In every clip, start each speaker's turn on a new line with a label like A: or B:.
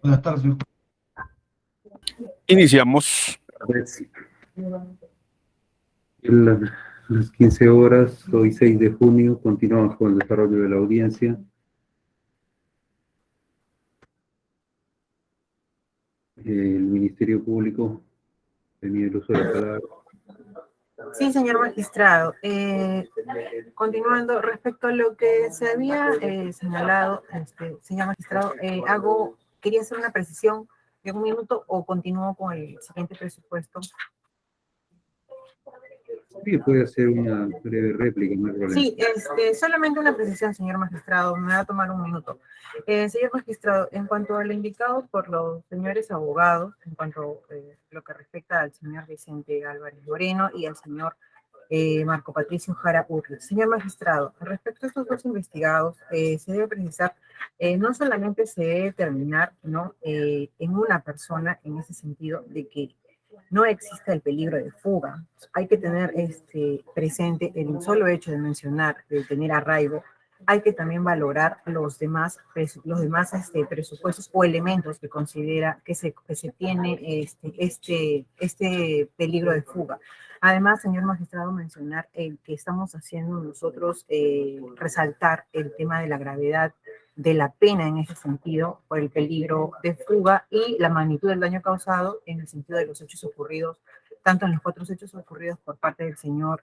A: Buenas tardes, señor.
B: Iniciamos.
C: Las 15 horas, hoy 6 de junio, continuamos con el desarrollo de la audiencia. El Ministerio Público tenía el uso de la palabra.
D: Sí, señor magistrado. Continuando, respecto a lo que se había señalado, señor magistrado, quería hacer una precisión de un minuto o continúo con el siguiente presupuesto.
C: Sí, puede hacer una breve réplica, no hay problema.
D: Sí, solamente una precisión, señor magistrado, me va a tomar un minuto. Señor magistrado, en cuanto a lo indicado por los señores abogados, en cuanto a lo que respecta al señor Vicente Álvarez Moreno y al señor Marco Patricio Jara Urri. Señor magistrado, respecto a estos dos investigados, se debe precisar, no solamente se debe determinar, ¿no? En una persona, en ese sentido, de que no existe el peligro de fuga. Hay que tener presente el solo hecho de mencionar, de tener arraigo. Hay que también valorar los demás presupuestos o elementos que considera que se tiene este peligro de fuga. Además, señor magistrado, mencionar que estamos haciendo nosotros resaltar el tema de la gravedad de la pena en ese sentido, por el peligro de fuga y la magnitud del daño causado en el sentido de los hechos ocurridos, tanto en los 4 hechos ocurridos por parte del señor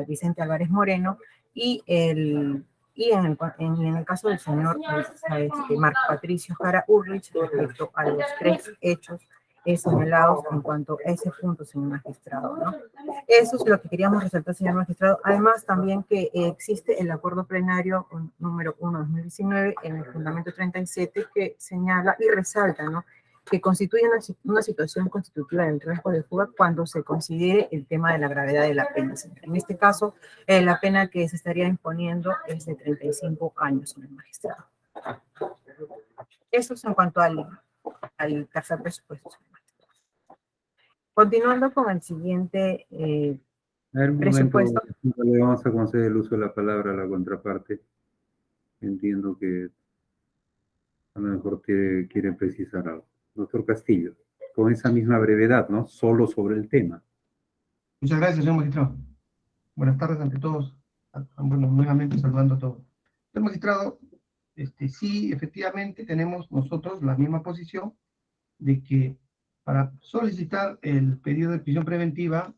D: Vicente Álvarez Moreno y en el caso del señor Marco Patricio Jara Urrich, respecto a los 3 hechos señalados en cuanto a ese punto, señor magistrado, ¿no? Eso es lo que queríamos resaltar, señor magistrado. Además, también que existe el acuerdo plenario número 1/2019 en el fundamento 37 que señala y resalta, ¿no?, que constituye una situación constitutiva del riesgo de fuga cuando se considere el tema de la gravedad de la pena, señor. En este caso, la pena que se estaría imponiendo es de 35 años, señor magistrado. Eso es en cuanto al tercer presupuesto, señor magistrado. Continuando con el siguiente presupuesto.
C: Le vamos a conceder el uso de la palabra a la contraparte. Entiendo que a lo mejor quiere precisar algo. Doctor Castillo, con esa misma brevedad, ¿no? Solo sobre el tema.
A: Muchas gracias, señor magistrado. Buenas tardes ante todos. Bueno, nuevamente saludando a todos. Señor magistrado, sí, efectivamente tenemos nosotros la misma posición de que para solicitar el pedido de prisión preventiva,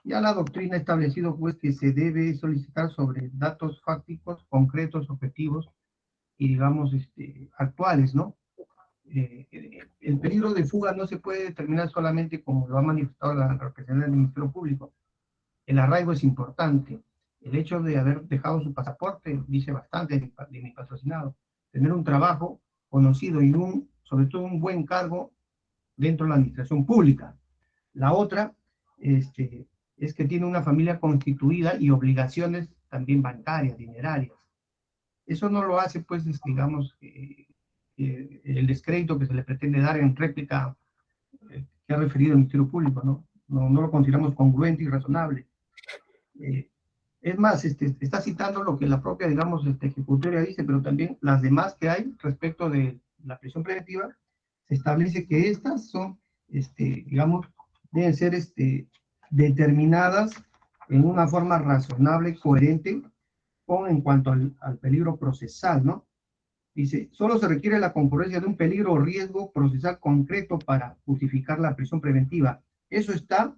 A: ya la doctrina ha establecido pues que se debe solicitar sobre datos fácticos, concretos, objetivos y digamos actuales, ¿no? El peligro de fuga no se puede determinar solamente como lo ha manifestado la representante del Ministerio Público. El arraigo es importante. El hecho de haber dejado su pasaporte dice bastante de mi patrocinado. Tener un trabajo conocido y sobre todo un buen cargo dentro de la administración pública. La otra es que tiene una familia constituida y obligaciones también bancarias, dinerarias. Eso no lo hace, pues, digamos, el descrédito que se le pretende dar en réplica que ha referido el Ministerio Público, ¿no? No lo consideramos congruente y razonable. Es más, está citando lo que la propia, digamos, ejecutoria dice, pero también las demás que hay respecto de la prisión preventiva, se establece que estas son, digamos, deben ser determinadas en una forma razonable, coherente, en cuanto al peligro procesal, ¿no? Dice, solo se requiere la concurrencia de un peligro o riesgo procesal concreto para justificar la prisión preventiva. Eso está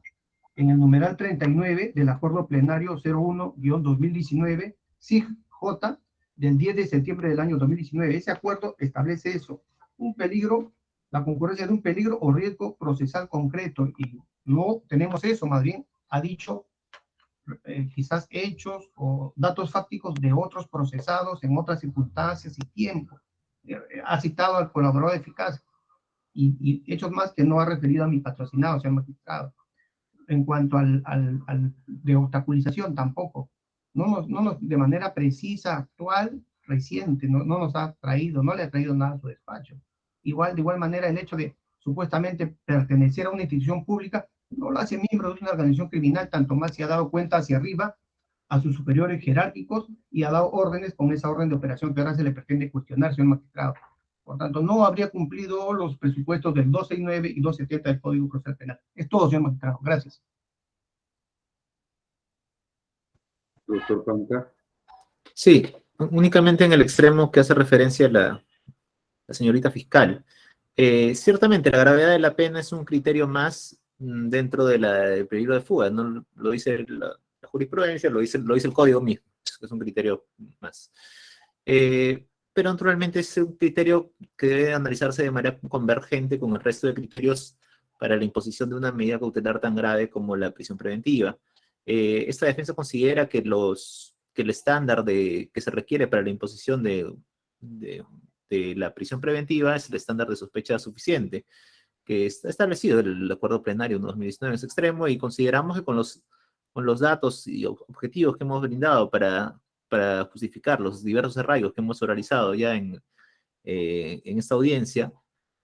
A: en el numeral 39 del acuerdo plenario 01-2019, SIG-J, del 10 de septiembre del año 2019. Ese acuerdo establece eso, un peligro, la concurrencia de un peligro o riesgo procesal concreto, y no tenemos eso, más bien ha dicho quizás hechos o datos fácticos de otros procesados en otras circunstancias y tiempo. Ha citado al colaborador eficaz y hechos más que no ha referido a mi patrocinado, señor magistrado. En cuanto de obstaculización, tampoco. No nos, de manera precisa, actual, reciente, no nos ha traído, no le ha traído nada a su despacho. De igual manera, el hecho de supuestamente pertenecer a una institución pública no lo hace miembro de una organización criminal, tanto más si ha dado cuenta hacia arriba a sus superiores jerárquicos y ha dado órdenes con esa orden de operación que ahora se le pretende cuestionar, señor magistrado. Por tanto, no habría cumplido los presupuestos del 269 y 270 del Código Procesal Penal. Es todo, señor magistrado. Gracias.
C: Doctor Panca.
B: Sí, únicamente en el extremo que hace referencia a la señorita fiscal. Ciertamente, la gravedad de la pena es un criterio más dentro del peligro de fuga, ¿no? Lo dice la jurisprudencia, lo dice el código mismo, es un criterio más. Pero naturalmente es un criterio que debe analizarse de manera convergente con el resto de criterios para la imposición de una medida cautelar tan grave como la prisión preventiva. Esta defensa considera que el estándar que se requiere para la imposición de la prisión preventiva es el estándar de sospecha suficiente, que está establecido en el acuerdo plenario 2019 en ese extremo, y consideramos que con los datos y objetivos que hemos brindado para justificar los diversos arraigos que hemos oralizado ya en esta audiencia,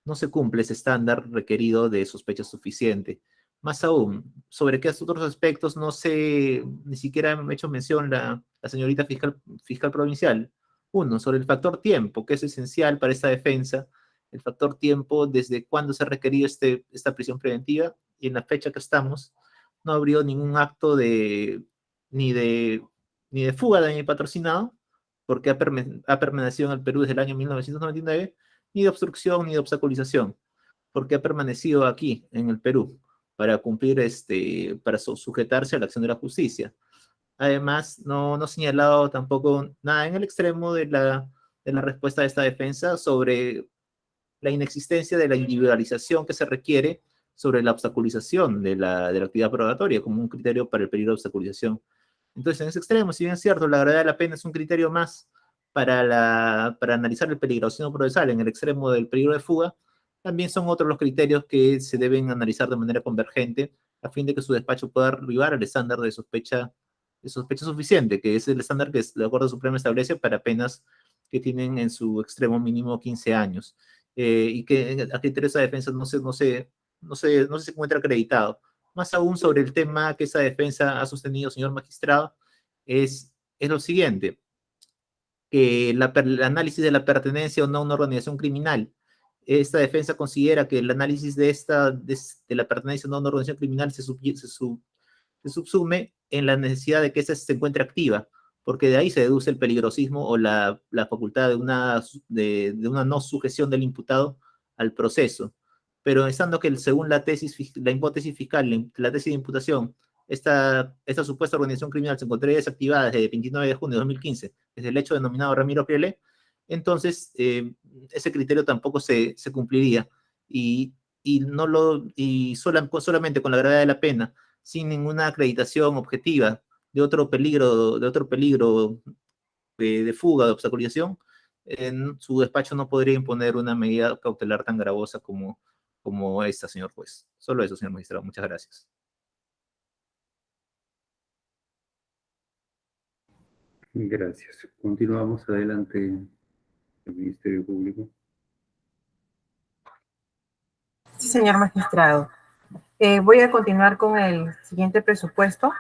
B: no se cumple ese estándar requerido de sospecha suficiente. Más aún, sobre qué otros aspectos no sé, ni siquiera me ha hecho mención la señorita fiscal provincial. Uno, sobre el factor tiempo, que es esencial para esta defensa, el factor tiempo desde cuándo se ha requerido esta prisión preventiva, y en la fecha que estamos, no habría ningún acto ni de fuga de mi patrocinado, porque ha permanecido en el Perú desde el año 1999, ni de obstrucción ni de obstaculización, porque ha permanecido aquí, en el Perú, para cumplir, para sujetarse a la acción de la justicia. Además, no ha señalado tampoco nada en el extremo de la respuesta de esta defensa sobre la inexistencia de la individualización que se requiere sobre la obstaculización de la actividad probatoria como un criterio para el peligro de obstaculización. Entonces, en ese extremo, si bien es cierto, la gravedad de la pena es un criterio más para analizar el peligrosismo procesal en el extremo del peligro de fuga, también son otros los criterios que se deben analizar de manera convergente a fin de que su despacho pueda arribar al estándar de sospecha suficiente, que es el estándar que el Acuerdo Supremo establece para penas que tienen en su extremo mínimo 15 años. Y que a criterio de esa defensa no se encuentra acreditado. Más aún sobre el tema que esa defensa ha sostenido, señor magistrado, es lo siguiente, que el análisis de la pertenencia o no a una organización criminal, esta defensa considera que el análisis de la pertenencia o no a una organización criminal se subsume en la necesidad de que ésta se encuentre activa, porque de ahí se deduce el peligrosismo o la facultad de una no sujeción del imputado al proceso. Pero estando que según la hipótesis fiscal, la tesis de imputación, esta supuesta organización criminal se encontraría desactivada desde el 29 de junio de 2015, desde el hecho denominado Ramiro Prielé, entonces ese criterio tampoco se cumpliría, y solamente con la gravedad de la pena, sin ninguna acreditación objetiva de otro peligro de fuga, de obstaculización, en su despacho no podría imponer una medida cautelar tan gravosa como esta, señor juez. Solo eso, señor magistrado. Muchas gracias.
C: Gracias. Continuamos adelante, el Ministerio Público.
D: Sí, señor magistrado. Voy a continuar con el siguiente presupuesto.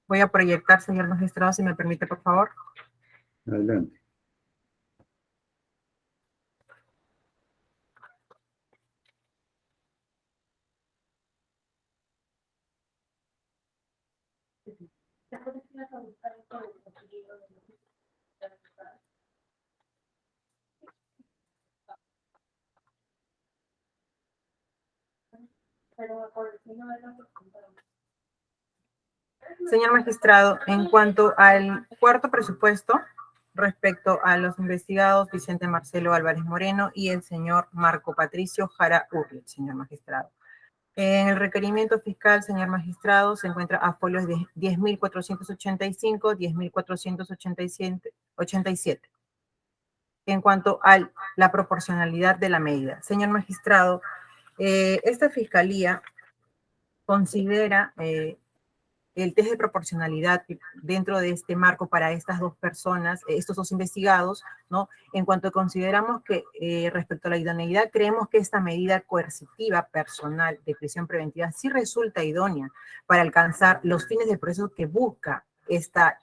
D: Voy a proyectar, señor magistrado, si me permite, por favor.
C: Adelante.
D: Señor magistrado, en cuanto al cuarto presupuesto, respecto a los investigados Vicente Marcelo Álvarez Moreno y el señor Marco Patricio Jara Urlich, señor magistrado. En el requerimiento fiscal, señor magistrado, se encuentra a folios de 10.485, 10.487. En cuanto a la proporcionalidad de la medida. Señor magistrado, esta fiscalía considera el test de proporcionalidad dentro de este marco para estas dos personas, estos dos investigados, ¿no? En cuanto consideramos que respecto a la idoneidad, creemos que esta medida coercitiva personal de prisión preventiva sí resulta idónea para alcanzar los fines del proceso que busca esta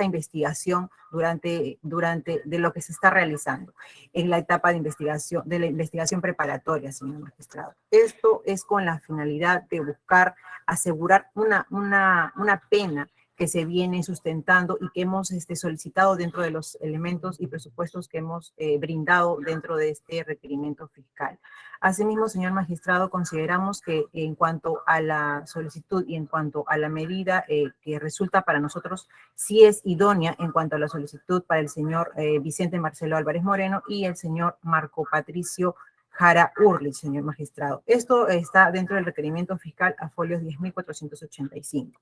D: investigación durante de lo que se está realizando en la etapa de la investigación preparatoria, señor magistrado. Esto es con la finalidad de buscar asegurar una pena que se viene sustentando y que hemos solicitado dentro de los elementos y presupuestos que hemos brindado dentro de este requerimiento fiscal. Asimismo, señor magistrado, consideramos que en cuanto a la solicitud y en cuanto a la medida que resulta para nosotros, sí es idónea en cuanto a la solicitud para el señor Vicente Marcelo Álvarez Moreno y el señor Marco Patricio Jara Urlich, señor magistrado. Esto está dentro del requerimiento fiscal a folios 10.485.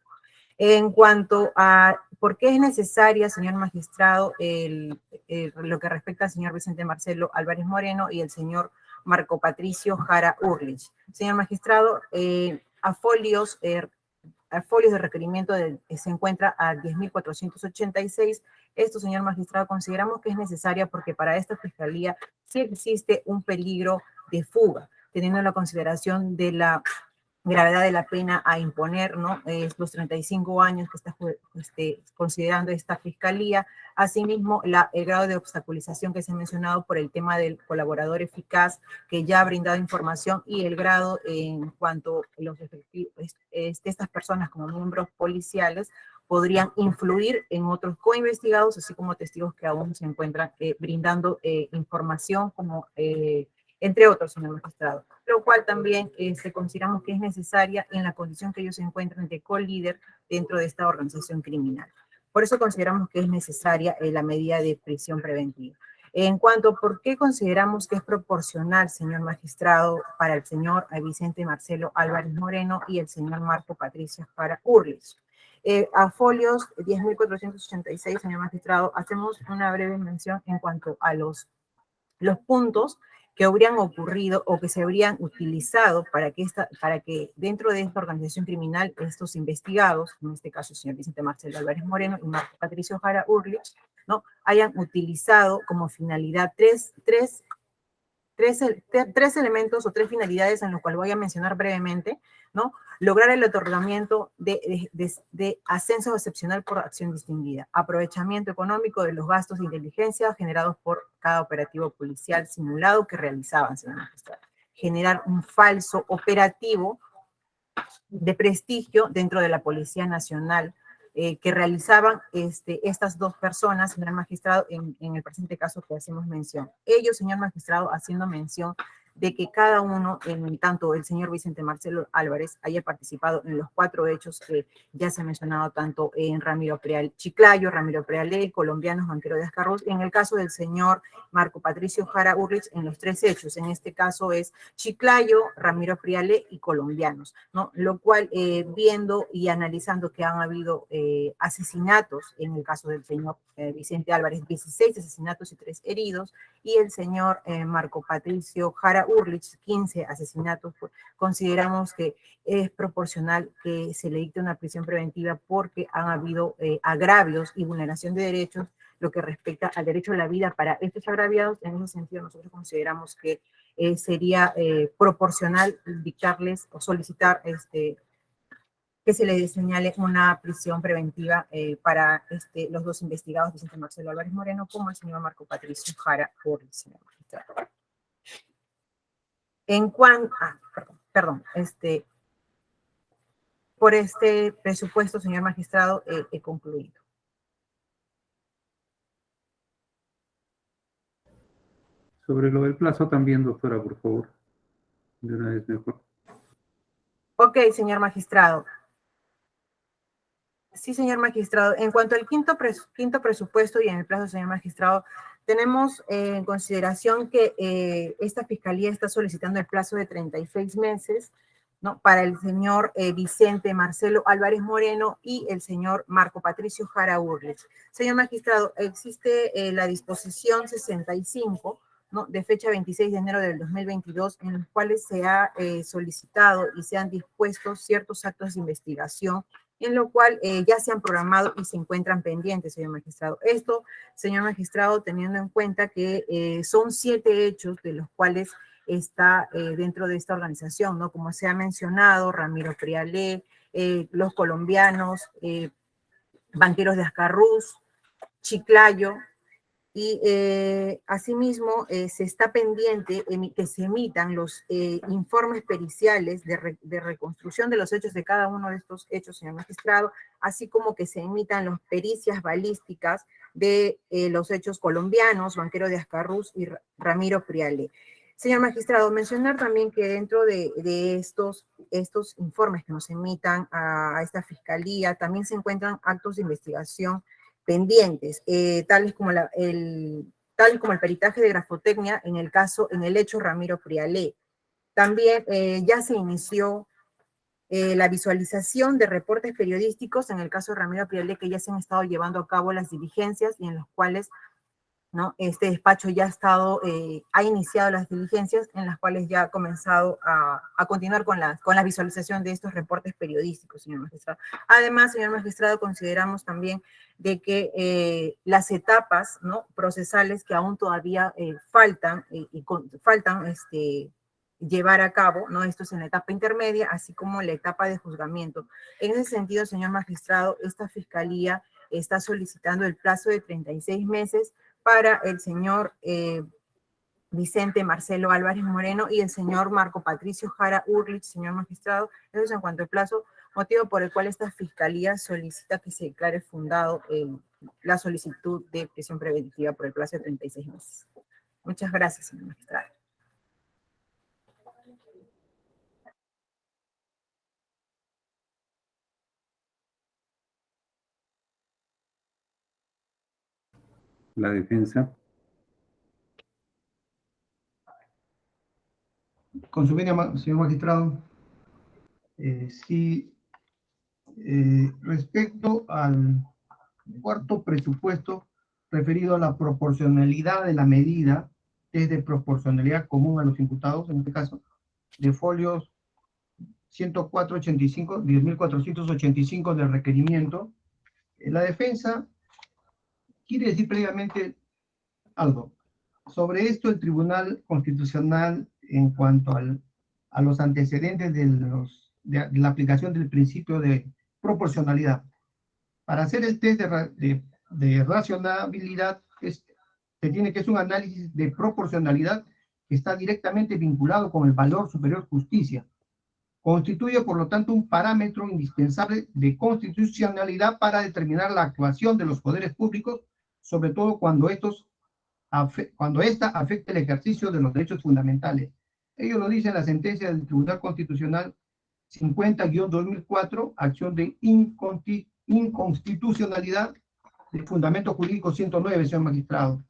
D: En cuanto a por qué es necesaria, señor magistrado, lo que respecta al señor Vicente Marcelo Álvarez Moreno y el señor Marco Patricio Jara Urlich. Señor magistrado, a folios de requerimiento se encuentra a 10.486. Esto, señor magistrado, consideramos que es necesaria porque para esta fiscalía sí existe un peligro de fuga, teniendo en la consideración de la gravedad de la pena a imponer, ¿no? Los 35 años que está considerando esta fiscalía. Asimismo, el grado de obstaculización que se ha mencionado por el tema del colaborador eficaz que ya ha brindado información y el grado en cuanto a los efectivos, estas personas como miembros policiales podrían influir en otros coinvestigados, así como testigos que aún se encuentran brindando información como entre otros, señor magistrado, lo cual también consideramos que es necesaria en la condición que ellos se encuentran de co-líder dentro de esta organización criminal. Por eso consideramos que es necesaria la medida de prisión preventiva. En cuanto a por qué consideramos que es proporcional, señor magistrado, para el señor Vicente Marcelo Álvarez Moreno y el señor Marco Patricio Jara Urlich. A folios 10.486, señor magistrado, hacemos una breve mención en cuanto a los puntos que habrían ocurrido o que se habrían utilizado para que dentro de esta organización criminal estos investigados, en este caso el señor Vicente Marcelo Álvarez Moreno y Marco Patricio Jara Urlich, ¿no? Hayan utilizado como finalidad tres elementos o tres finalidades en los cuales voy a mencionar brevemente, ¿no? Lograr el otorgamiento de ascenso excepcional por acción distinguida, aprovechamiento económico de los gastos de inteligencia generados por cada operativo policial simulado que realizaban, señor magistrado, generar un falso operativo de prestigio dentro de la Policía Nacional que realizaban estas dos personas, señor magistrado, en el presente caso que hacemos mención. Ellos, señor magistrado, haciendo mención de que cada uno, tanto el señor Vicente Marcelo Álvarez haya participado en los 4 hechos que ya se ha mencionado, tanto en Ramiro Chiclayo, Ramiro Prealé, colombianos, banquero de Ascarroz, y en el caso del señor Marco Patricio Jara Urlich, en los 3 hechos. En este caso es Chiclayo, Ramiro Prealé y colombianos, ¿no? Lo cual, viendo y analizando que han habido asesinatos, en el caso del señor Vicente Álvarez, 16 asesinatos y 3 heridos, y el señor Marco Patricio Jara Urlich, 15 asesinatos, pues, consideramos que es proporcional que se le dicte una prisión preventiva porque han habido agravios y vulneración de derechos, lo que respecta al derecho a la vida para estos agraviados. En ese sentido, nosotros consideramos que sería proporcional dictarles o solicitar que se le señale una prisión preventiva para los 2 investigados, Vicente Marcelo Álvarez Moreno, como el señor Marco Patricio Jara Urlich, señor magistrado. En cuanto, por este presupuesto, señor magistrado, he concluido.
C: Sobre lo del plazo también, doctora, por favor. De una vez mejor.
D: Ok, señor magistrado. Sí, señor magistrado. En cuanto al quinto presupuesto y en el plazo, señor magistrado, tenemos en consideración que esta fiscalía está solicitando el plazo de 36 meses, ¿no? Para el señor Vicente Marcelo Álvarez Moreno y el señor Marco Patricio Jara Urlich. Señor magistrado, existe la disposición 65, ¿no? De fecha 26 de enero del 2022, en los cuales se ha solicitado y se han dispuesto ciertos actos de investigación en lo cual ya se han programado y se encuentran pendientes, señor magistrado. Esto, señor magistrado, teniendo en cuenta que son 7 hechos de los cuales está dentro de esta organización, ¿no? Como se ha mencionado, Ramiro Prealé, los colombianos, Banqueros de Ascarrús, Chiclayo, y asimismo se está pendiente que se emitan los informes periciales de reconstrucción de los hechos de cada uno de estos hechos, señor magistrado, así como que se emitan las pericias balísticas de los hechos colombianos, Banquero de Ascarrús y Ramiro Priale. Señor magistrado, mencionar también que dentro de estos informes que nos emitan a esta fiscalía también se encuentran actos de investigación pendientes, tales como el peritaje de grafotecnia en el hecho Ramiro Priale. También ya se inició la visualización de reportes periodísticos en el caso Ramiro Priale, que ya se han estado llevando a cabo las diligencias y en los cuales, ¿no?, este despacho ya ha iniciado las diligencias en las cuales ya ha comenzado a continuar con la visualización de estos reportes periodísticos, señor magistrado. Además, señor magistrado, consideramos también de que las etapas, ¿no?, procesales que aún todavía faltan llevar a cabo, ¿no?, esto es en la etapa intermedia, así como la etapa de juzgamiento. En ese sentido, señor magistrado, esta fiscalía está solicitando el plazo de 36 meses para el señor Vicente Marcelo Álvarez Moreno y el señor Marco Patricio Jara Urlich, señor magistrado. Eso es en cuanto al plazo, motivo por el cual esta fiscalía solicita que se declare fundado la solicitud de prisión preventiva por el plazo de 36 meses. Muchas gracias, señor magistrado.
C: La defensa.
A: Con su venia, señor magistrado, sí, respecto al cuarto presupuesto referido a la proporcionalidad de la medida, que es de proporcionalidad común a los imputados, en este caso, de folios 104.85, 10.485 del requerimiento, la defensa quiere decir previamente algo. Sobre esto, el Tribunal Constitucional, en cuanto a los antecedentes de la aplicación del principio de proporcionalidad, para hacer el test de racionalidad, se tiene que hacer un análisis de proporcionalidad que está directamente vinculado con el valor superior justicia. Constituye, por lo tanto, un parámetro indispensable de constitucionalidad para determinar la actuación de los poderes públicos, sobre todo cuando esta afecta el ejercicio de los derechos fundamentales. Ello lo dice la sentencia del Tribunal Constitucional 50-2004, acción de inconstitucionalidad del Fundamento Jurídico 109, señor magistrado.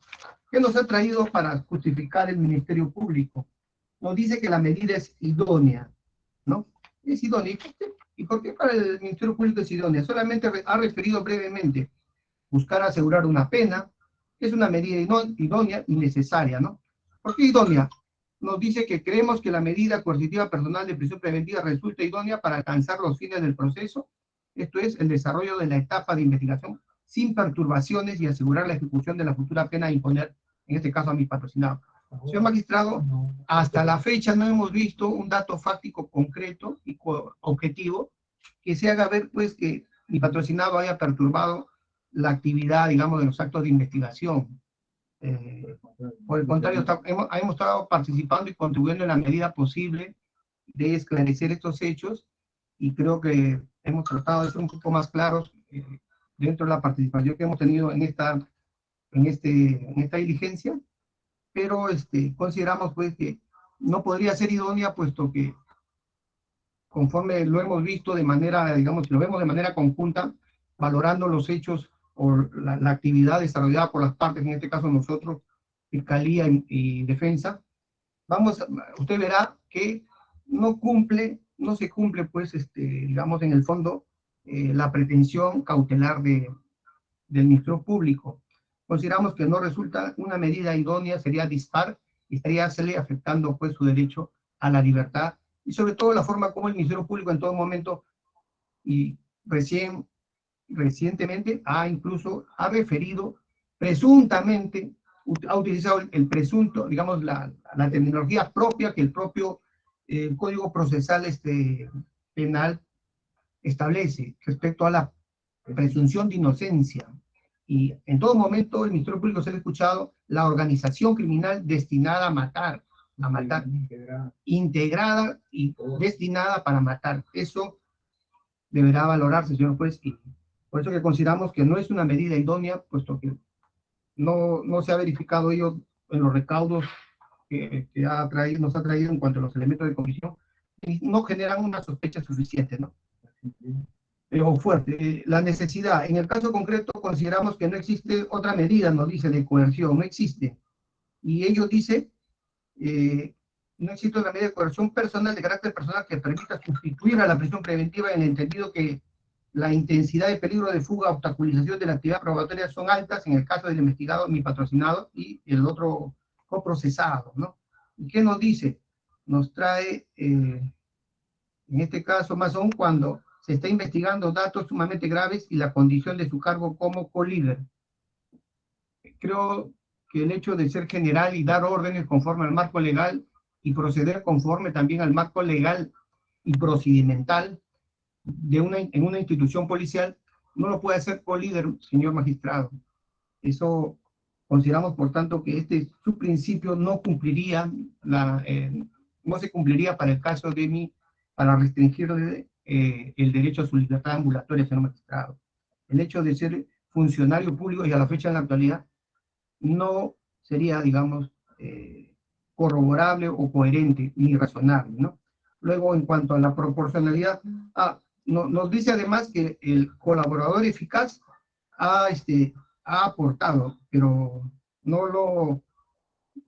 A: ¿Qué nos ha traído para justificar el Ministerio Público? Nos dice que la medida es idónea, ¿no? Es idónea. ¿Y por qué para el Ministerio Público es idónea? Solamente ha referido brevemente buscar asegurar una pena, que es una medida idónea y necesaria, ¿no? ¿Por qué idónea? Nos dice que creemos que la medida coercitiva personal de prisión preventiva resulta idónea para alcanzar los fines del proceso, esto es, el desarrollo de la etapa de investigación sin perturbaciones y asegurar la ejecución de la futura pena a imponer, en este caso, a mi patrocinado. Señor magistrado, hasta la fecha no hemos visto un dato fáctico concreto y objetivo que se haga ver, pues, que mi patrocinado haya perturbado la actividad, digamos, de los actos de investigación. Por el contrario, hemos estado participando y contribuyendo en la medida posible de esclarecer estos hechos, y creo que hemos tratado de ser un poco más claros dentro de la participación que hemos tenido en esta diligencia, pero consideramos, pues, que no podría ser idónea, puesto que, conforme lo hemos visto de manera, digamos, lo vemos de manera conjunta, valorando los hechos o la actividad desarrollada por las partes, en este caso nosotros, Fiscalía y Defensa, usted verá que no se cumple, pues, digamos, en el fondo, la pretensión cautelar del Ministerio Público. Consideramos que no resulta una medida idónea, sería dispar y estaría afectando, pues, su derecho a la libertad, y sobre todo la forma como el Ministerio Público en todo momento, y recientemente ha referido presuntamente, ha utilizado el presunto, digamos, la terminología propia que el propio Código Procesal Penal establece respecto a la presunción de inocencia. Y en todo momento el Ministerio Público se ha escuchado la organización criminal destinada a matar, integrada y destinada para matar. Eso deberá valorarse, señor juez, y por eso que consideramos que no es una medida idónea, puesto que no se ha verificado ello en los recaudos que nos ha traído en cuanto a los elementos de comisión, y no generan una sospecha suficiente, ¿no? O fuerte. La necesidad, en el caso concreto, consideramos que no existe otra medida, nos dice, de coerción, no existe. Y ello dice, no existe una medida de coerción personal, de carácter personal, que permita sustituir a la prisión preventiva en el entendido que la intensidad de peligro de fuga, obstaculización de la actividad probatoria son altas en el caso del investigado, mi patrocinado, y el otro coprocesado, ¿no? ¿Y qué nos dice? Nos trae, en este caso, más aún cuando se está investigando datos sumamente graves y la condición de su cargo como co-líder. Creo que el hecho de ser general y dar órdenes conforme al marco legal y proceder conforme también al marco legal y procedimental en una institución policial, no lo puede hacer co-líder, señor magistrado. Eso consideramos, por tanto, que su principio no cumpliría, no se cumpliría para el caso de para restringirle el derecho a su libertad ambulatoria, señor magistrado. El hecho de ser funcionario público y a la fecha en la actualidad no sería, digamos, corroborable o coherente ni razonable, ¿no? Luego, en cuanto a la proporcionalidad, nos dice además que el colaborador eficaz ha aportado, pero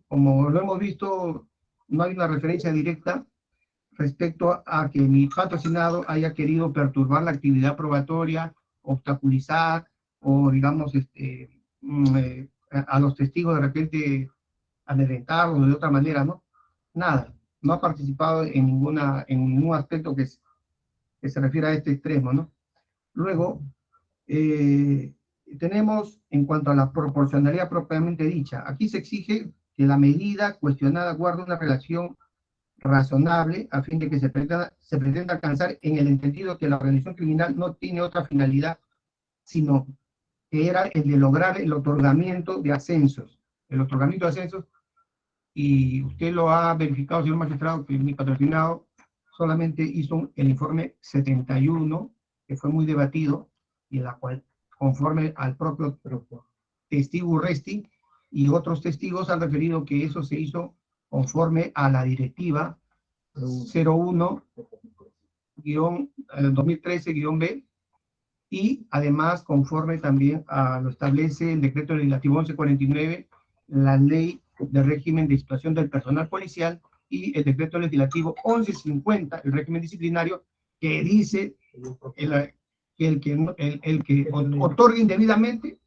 A: como lo hemos visto, no hay una referencia directa respecto a que mi patrocinado haya querido perturbar la actividad probatoria, obstaculizar, o digamos, a los testigos de repente amedrentarlos de otra manera, ¿no? Nada, no ha participado en ningún aspecto que se refiere a este extremo, ¿no? Luego, tenemos, en cuanto a la proporcionalidad propiamente dicha, aquí se exige que la medida cuestionada guarde una relación razonable a fin de que se pretenda alcanzar en el entendido que la organización criminal no tiene otra finalidad, sino que era el de lograr el otorgamiento de ascensos. El otorgamiento de ascensos, y usted lo ha verificado, señor magistrado, que mi patrocinado solamente hizo el informe 71, que fue muy debatido, y en la cual, conforme al propio testigo Urresti y otros testigos, han referido que eso se hizo conforme a la directiva 01-2013-B, y además conforme también a lo establece el decreto legislativo 1149, la ley de régimen de situación del personal policial, y el decreto legislativo 1150, el régimen disciplinario, que dice que el que otorga indebidamente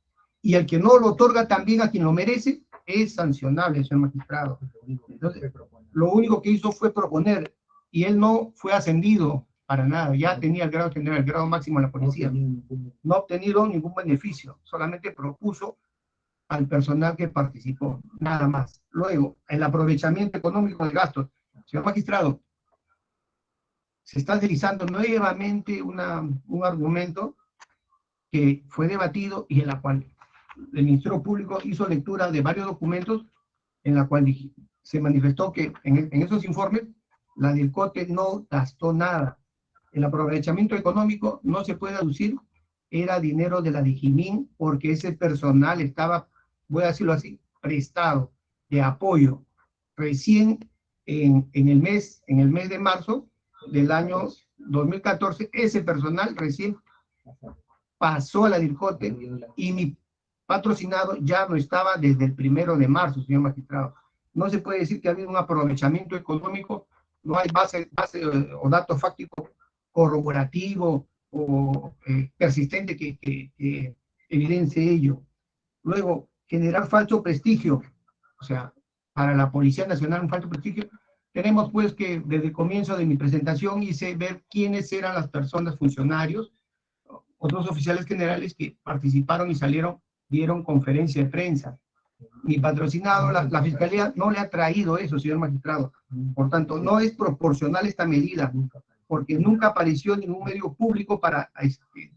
A: y el que no lo otorga también a quien lo merece es sancionable, señor magistrado. Entonces, lo único que hizo fue proponer, y él no fue ascendido para nada, ya tenía el grado general, el grado máximo de la policía, no ha obtenido ningún beneficio, solamente propuso al personal que participó, nada más. Luego, el aprovechamiento económico de gastos. Señor magistrado, se está deslizando nuevamente un argumento que fue debatido y en la cual el Ministerio Público hizo lectura de varios documentos en la cual se manifestó que en esos informes la DIRCOTE no gastó nada. El aprovechamiento económico no se puede aducir, era dinero de la Digimin, porque ese personal estaba, voy a decirlo así, prestado, de apoyo. Recién en el mes de marzo del año 2014, ese personal recién pasó a la DIRCOTE y mi patrocinado ya no estaba desde el 1 de marzo, señor magistrado. No se puede decir que ha habido un aprovechamiento económico, no hay base o dato fáctico corroborativo o persistente que evidencie ello. Luego, generar falso prestigio, o sea, para la Policía Nacional un falso prestigio. Tenemos pues que desde el comienzo de mi presentación hice ver quiénes eran las personas, funcionarios, otros oficiales generales que participaron y dieron conferencia de prensa. Mi patrocinado, la Fiscalía no le ha traído eso, señor magistrado. Por tanto, no es proporcional esta medida, porque nunca apareció ningún medio público para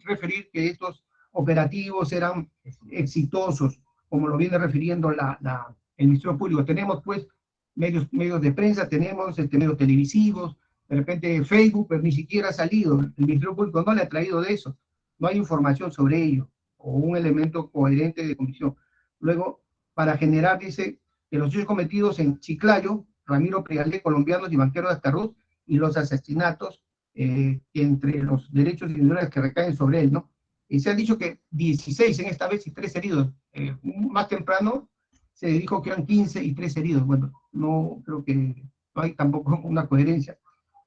A: referir que estos operativos eran exitosos, como lo viene refiriendo el Ministerio Público. Tenemos pues medios de prensa, tenemos medios televisivos, de repente Facebook, pero ni siquiera ha salido, el Ministerio Público no le ha traído de eso, no hay información sobre ello, o un elemento coherente de comisión. Luego, para generar, dice, que los hechos cometidos en Chiclayo, Ramiro Prialé, colombianos y banqueros de Astarruz, y los asesinatos entre los derechos individuales que recaen sobre él, ¿no? Y se ha dicho que 16 en esta vez y 3 heridos. Más temprano se dijo que eran 15 y 3 heridos. Bueno, no creo que no hay tampoco una coherencia.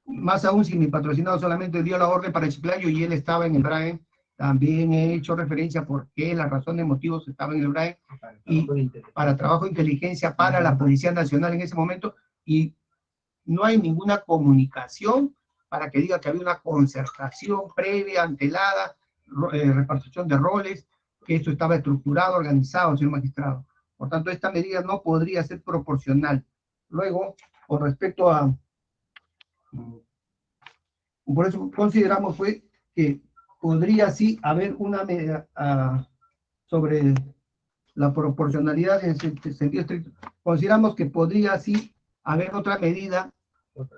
A: Más aún si mi patrocinado solamente dio la orden para Chiclayo y él estaba en el BRAE, también he hecho referencia por qué, la razón de motivos estaba en el BRAE, y para trabajo de inteligencia para la Policía Nacional en ese momento, y no hay ninguna comunicación para que diga que había una concertación previa, antelada, repartición de roles, que esto estaba estructurado, organizado, señor magistrado. Por tanto, esta medida no podría ser proporcional. Luego, con respecto a... Por eso consideramos fue que podría sí haber una medida sobre la proporcionalidad en sentido estricto. Consideramos que podría sí haber otra medida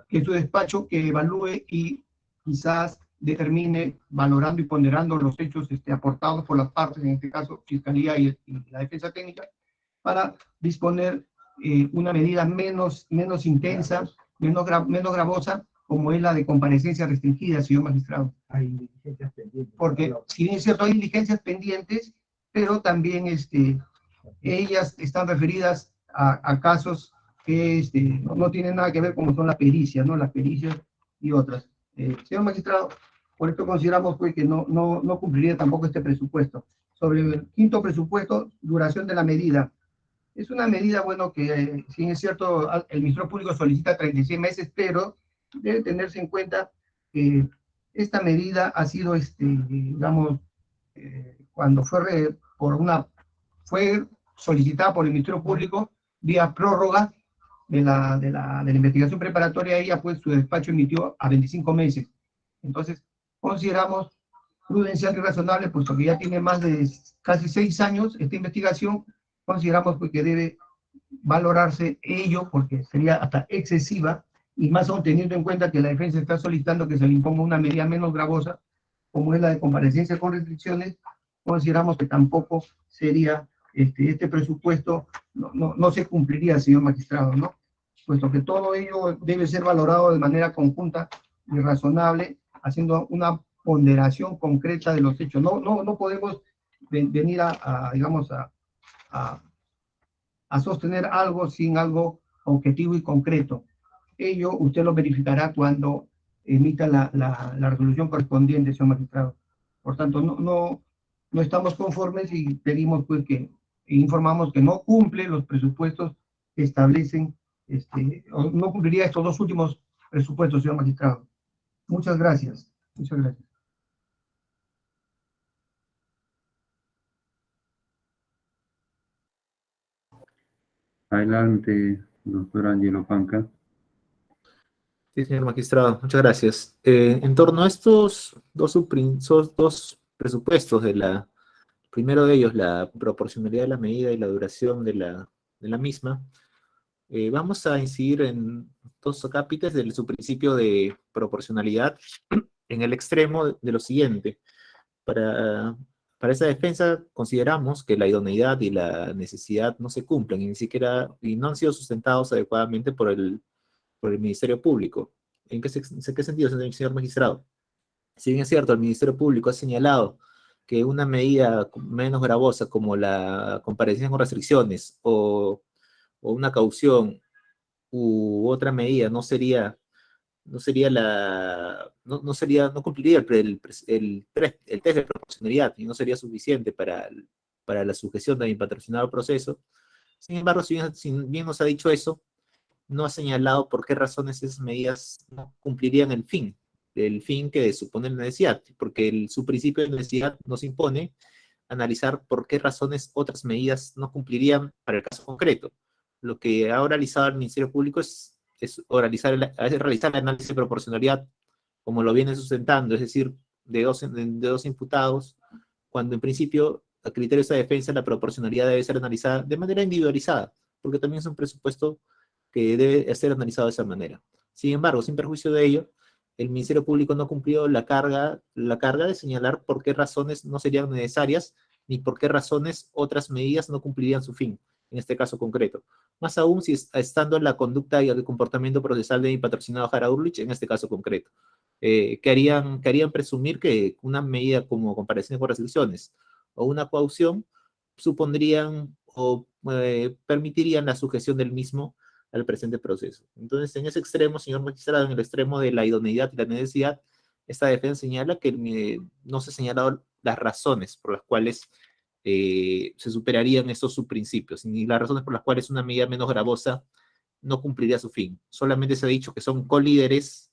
A: que su despacho que evalúe y quizás determine, valorando y ponderando los hechos aportados por las partes, en este caso Fiscalía y la Defensa Técnica, para disponer una medida menos intensa, menos gravosa, como es la de comparecencia restringida, señor magistrado. Hay diligencias pendientes. Porque, si bien es cierto, hay diligencias pendientes, pero también ellas están referidas a casos que no tienen nada que ver como son las pericias, ¿no? Las pericias y otras. Señor magistrado, por esto consideramos pues, que no cumpliría tampoco este presupuesto. Sobre el quinto presupuesto, duración de la medida. Es una medida, bueno, que si es cierto, el Ministerio Público solicita 36 meses, pero debe tenerse en cuenta que esta medida ha sido, digamos, cuando fue solicitada por el Ministerio Público vía prórroga de la investigación preparatoria, ella pues su despacho emitió a 25 meses. Entonces, consideramos prudencial y razonable, puesto que ya tiene más de casi 6 años esta investigación, consideramos pues, que debe valorarse ello, porque sería hasta excesiva, y más aún teniendo en cuenta que la defensa está solicitando que se le imponga una medida menos gravosa, como es la de comparecencia con restricciones. Consideramos que tampoco sería este presupuesto, no se cumpliría, señor magistrado, ¿no? Puesto que todo ello debe ser valorado de manera conjunta y razonable, haciendo una ponderación concreta de los hechos. No podemos venir digamos, a sostener algo sin algo objetivo y concreto. Ello usted lo verificará cuando emita la resolución correspondiente, señor magistrado. Por tanto, no estamos conformes y pedimos pues que informamos que no cumple los presupuestos que establecen, no cumpliría estos 2 últimos presupuestos, señor magistrado. Muchas gracias. Muchas gracias.
C: Adelante, doctor Angelo Panca.
B: Sí, señor magistrado, muchas gracias. En torno a estos dos presupuestos, primero de ellos, la proporcionalidad de la medida y la duración de la misma, vamos a incidir en 2 acápites de su principio de proporcionalidad en el extremo de lo siguiente. Para esa defensa consideramos que la idoneidad y la necesidad no se cumplen y no han sido sustentados adecuadamente por el Ministerio Público. ¿En qué sentido, señor magistrado? Si bien es cierto, el Ministerio Público ha señalado que una medida menos gravosa como la comparecencia con restricciones o una caución u otra medida no cumpliría el test de proporcionalidad y no sería suficiente para la sujeción de mi patrocinado proceso. Sin embargo, si bien nos ha dicho eso, no ha señalado por qué razones esas medidas no cumplirían el fin que supone la necesidad, porque su principio de necesidad nos impone analizar por qué razones otras medidas no cumplirían para el caso concreto. Lo que ha realizado el Ministerio Público es realizar el análisis de proporcionalidad como lo viene sustentando, es decir, de dos imputados, cuando en principio, a criterio de esta defensa, la proporcionalidad debe ser analizada de manera individualizada, porque también es un presupuesto que debe ser analizado de esa manera. Sin embargo, sin perjuicio de ello, el Ministerio Público no cumplió la carga de señalar por qué razones no serían necesarias, ni por qué razones otras medidas no cumplirían su fin, en este caso concreto. Más aún si estando en la conducta y el comportamiento procesal de mi patrocinado Jara Urlich, en este caso concreto, que harían presumir que una medida como comparación con restricciones o una coacción supondrían o permitirían la sujeción del mismo al presente proceso. Entonces, en ese extremo, señor magistrado, en el extremo de la idoneidad y la necesidad, esta defensa señala que no se señalaron las razones por las cuales se superarían estos subprincipios, ni las razones por las cuales una medida menos gravosa no cumpliría su fin. Solamente se ha dicho que son colíderes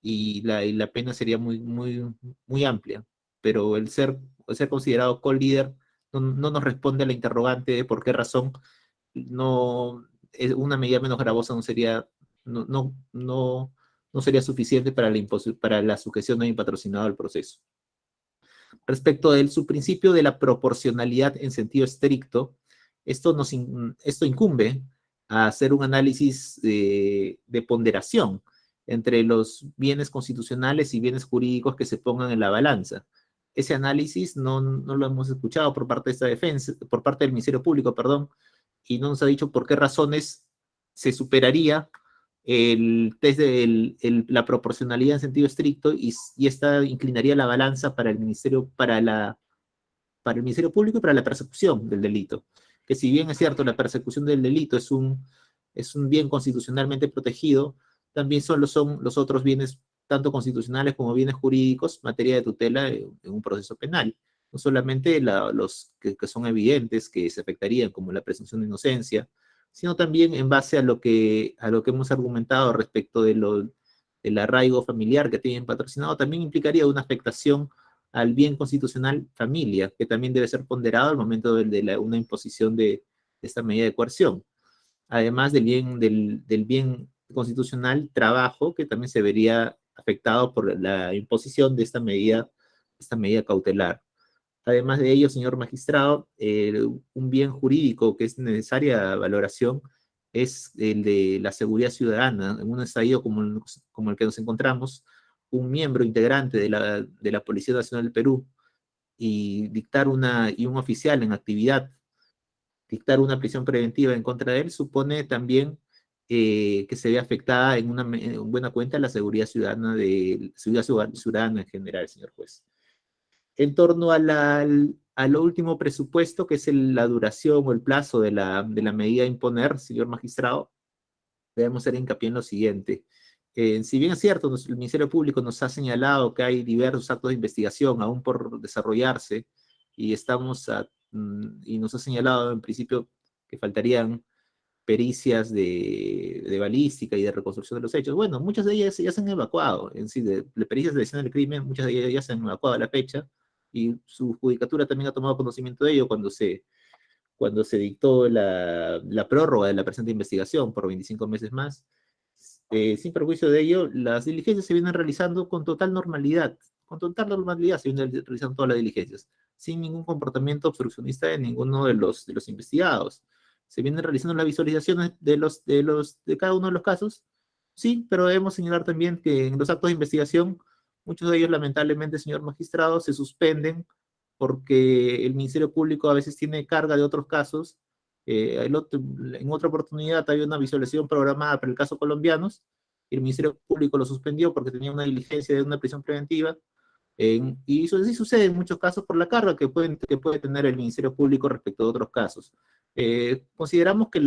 B: y la pena sería muy amplia, pero el ser considerado colíder no nos responde a la interrogante de por qué razón no, una medida menos gravosa no, no, no, no sería suficiente para la sujeción de mi patrocinado al proceso. Respecto del subprincipio de la proporcionalidad en sentido estricto, esto incumbe a hacer un análisis de ponderación entre los bienes constitucionales y bienes jurídicos que se pongan en la balanza. Ese análisis no lo hemos escuchado por parte de esta defensa, por parte del Ministerio Público, perdón, y no nos ha dicho por qué razones se superaría el test de la proporcionalidad en sentido estricto y esta inclinaría la balanza para el Ministerio Público y para la persecución del delito. Que si bien es cierto, la persecución del delito es un bien constitucionalmente protegido, también son los otros bienes, tanto constitucionales como bienes jurídicos, materia de tutela en un proceso penal. No solamente los que son evidentes, que se afectarían, como la presunción de inocencia, sino también en base a lo que hemos argumentado respecto del arraigo familiar que tienen patrocinado, también implicaría una afectación al bien constitucional familia, que también debe ser ponderado al momento de una imposición de esta medida de coerción. Además del bien constitucional trabajo, que también se vería afectado por la imposición de esta medida cautelar. Además de ello, señor magistrado, un bien jurídico que es necesaria valoración es el de la seguridad ciudadana. En un estadio como el que nos encontramos, un miembro integrante de la Policía Nacional del Perú y un oficial en actividad dictar una prisión preventiva en contra de él supone también que se ve afectada en buena cuenta la seguridad ciudadana en general, señor juez. En torno al último presupuesto, que es la duración o el plazo de la medida a imponer, señor magistrado, debemos hacer hincapié en lo siguiente. Si bien es cierto, el Ministerio Público nos ha señalado que hay diversos actos de investigación aún por desarrollarse y nos ha señalado en principio que faltarían pericias de balística y de reconstrucción de los hechos. Bueno, muchas de ellas ya se han evacuado, en sí, de pericias de escena del crimen, muchas de ellas ya se han evacuado a la fecha y su judicatura también ha tomado conocimiento de ello cuando se dictó la prórroga de la presente investigación por 25 meses más. Sin perjuicio de ello, las diligencias se vienen realizando con total normalidad se vienen realizando todas las diligencias, sin ningún comportamiento obstruccionista de ninguno de los investigados. Se vienen realizando las visualizaciones de cada uno de los casos, sí, pero debemos señalar también que en los actos de investigación, muchos de ellos lamentablemente, señor magistrado, se suspenden porque el Ministerio Público a veces tiene carga de otros casos. En otra oportunidad había una visualización programada para el caso colombianos, y el Ministerio Público lo suspendió porque tenía una diligencia de una prisión preventiva, y eso sí sucede en muchos casos por la carga que puede tener el Ministerio Público respecto a otros casos. Consideramos que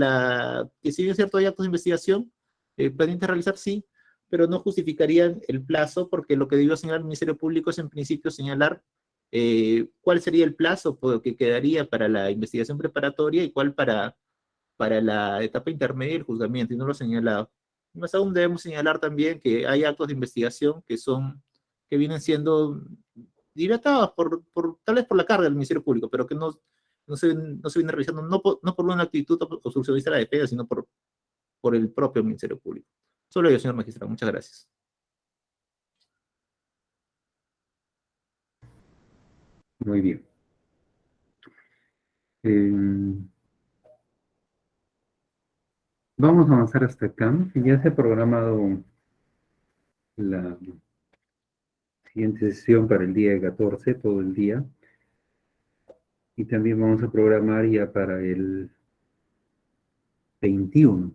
B: si bien es cierto hay actos de investigación pendientes de realizar, sí, pero no justificarían el plazo, porque lo que debió señalar el Ministerio Público es en principio señalar cuál sería el plazo que quedaría para la investigación preparatoria y cuál para la etapa intermedia y el juzgamiento, y no lo ha señalado. Más aún debemos señalar también que hay actos de investigación que vienen siendo dilatados tal vez por la carga del Ministerio Público, pero que no se viene realizando no por una actitud obstruccionista de la defensa, sino por el propio Ministerio Público. Solo ello, señor magistrado. Muchas gracias.
C: Muy bien. Vamos a avanzar hasta acá. Ya se ha programado la siguiente sesión para el día 14, todo el día. Y también vamos a programar ya para el 21.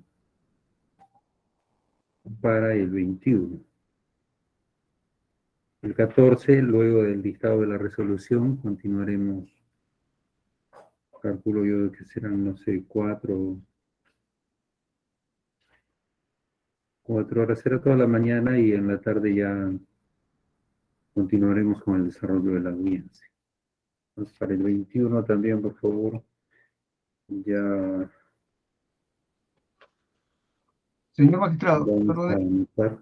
C: Para el 21. El 14, luego del dictado de la resolución, continuaremos, calculo yo que serán, no sé, 4 horas, será toda la mañana y en la tarde ya continuaremos con el desarrollo de la audiencia. Entonces, para el 21 también, por favor, ya
A: Señor magistrado,
C: vamos a
A: perdone,
C: anotar.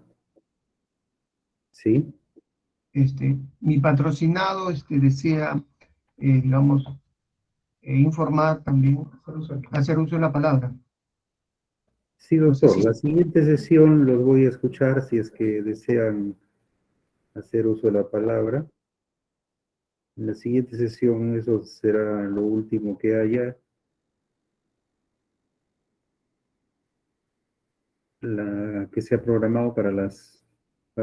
C: ¿Sí?
A: mi patrocinado desea, digamos, informar también, hacer uso de la palabra.
C: Sí,
A: No sé
C: doctor.
A: si,
C: La siguiente sesión los voy a escuchar si es que desean hacer uso de la palabra. En la siguiente sesión eso será lo último que haya. La que se ha programado para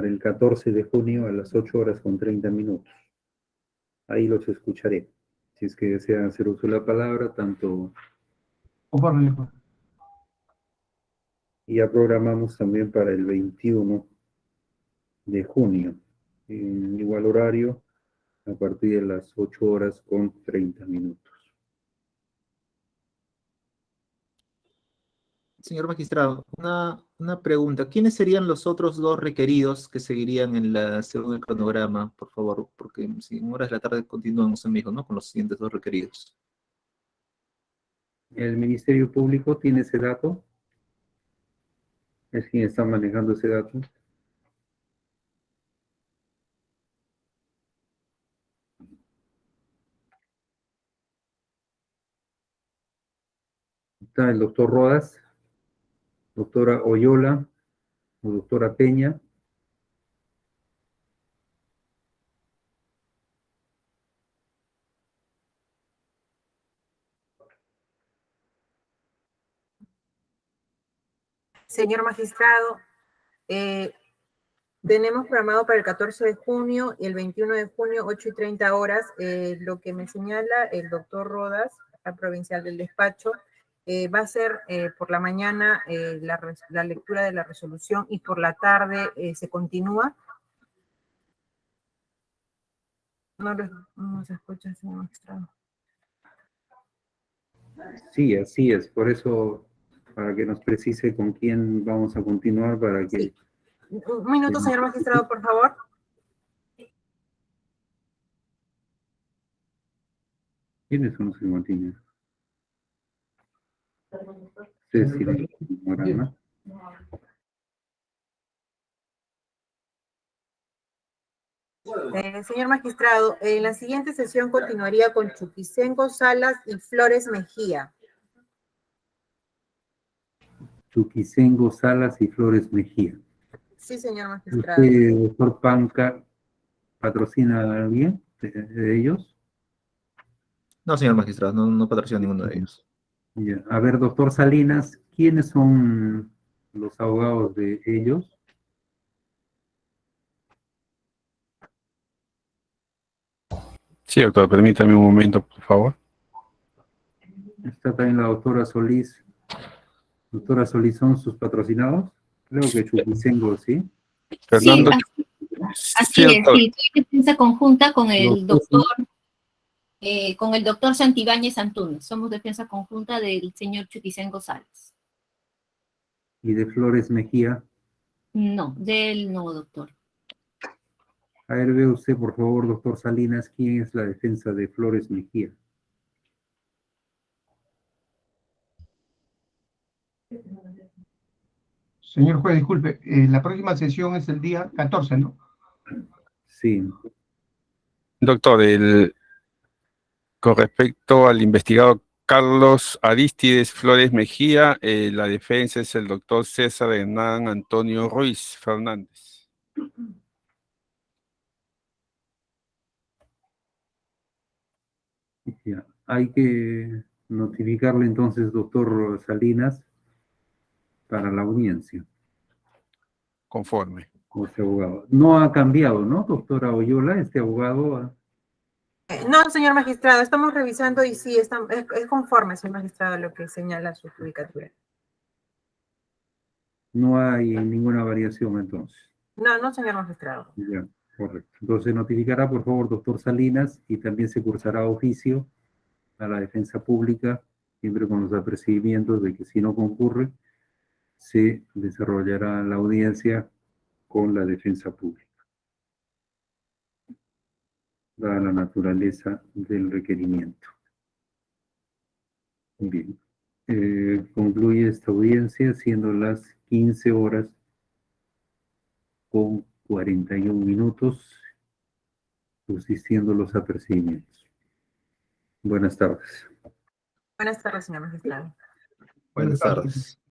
C: el 14 de junio a las 8:30. Ahí los escucharé. Si es que desean hacer uso de la palabra, tanto.
A: conforme,
C: Y ya programamos también para el 21 de junio, en igual horario, a partir de las 8:30.
B: Señor magistrado, una pregunta. ¿Quiénes serían los otros dos requeridos que seguirían en según el cronograma, por favor? Porque si en horas de la tarde continuamos en mismo, ¿no? Con los siguientes dos requeridos.
C: El Ministerio Público tiene ese dato, es quien está manejando ese dato. Está el doctor Rodas, doctora Oyola o doctora Peña.
D: Señor magistrado, eh, tenemos programado para el 14 de junio y el 21 de junio, 8:30 horas. Lo que me señala el doctor Rodas, la provincial del despacho, va a ser por la mañana la lectura de la resolución y por la tarde se continúa. No se escucha, señor magistrado.
C: Sí, así es. Por eso, para que nos precise con quién vamos a continuar, para que...
D: Sí. Un minuto, señor magistrado, por favor.
C: ¿Quiénes son los que continúan? Cecilia Morana.
D: Señor magistrado, en la siguiente sesión continuaría con Chuquisengo Salas y Flores Mejía.
C: Chuquisengo Salas y Flores Mejía.
D: Sí, señor magistrado.
C: ¿Usted, doctor Panca, patrocina a alguien de ellos?
B: No, señor magistrado, no patrocino ninguno de ellos.
C: Ya. A ver, doctor Salinas, ¿quiénes son los abogados de ellos?
E: Sí, doctor, permítame un momento, por favor.
C: Está también la doctora Solís. Doctora Solís, ¿son sus patrocinados? Creo que Chuquisengo, ¿sí?
F: Sí,
E: Fernando,
F: así
E: sí,
F: es,
E: doctor.
F: sí, estoy en defensa conjunta
C: Los dos, ¿sí?
F: con el doctor Santibáñez Antunes. Somos defensa conjunta del señor Chuquisengo Salas.
C: Y de Flores Mejía.
F: No, del no, doctor.
C: A ver, ve usted, por favor, doctor Salinas, quién es la defensa de Flores Mejía.
A: señor juez, disculpe, la próxima sesión es el día 14, ¿no?
C: Sí.
E: Doctor, con respecto al investigado Carlos Arístides Flores Mejía, la defensa es el doctor César Hernán Antonio Ruiz Fernández.
C: Ya. Hay que Notificarle entonces, doctor Salinas, para la audiencia,
E: Conforme.
C: con este abogado. No ha cambiado, ¿no, doctora Oyola? Este abogado
D: No, señor magistrado, estamos revisando y sí, es conforme, señor magistrado, a lo que señala su judicatura.
C: no hay ninguna variación entonces.
D: No, no, señor magistrado.
C: Ya, correcto. Entonces notificará, por favor, doctor Salinas, y también se cursará oficio a la defensa pública, siempre con los apercibimientos de que si no concurre, se desarrollará la audiencia con la defensa pública, dada la naturaleza del requerimiento. Bien. Concluye esta audiencia siendo las 15 horas con 41 minutos, subsistiendo los apercibimientos. Buenas tardes.
D: Buenas tardes, señor magistrado.
B: Buenas tardes.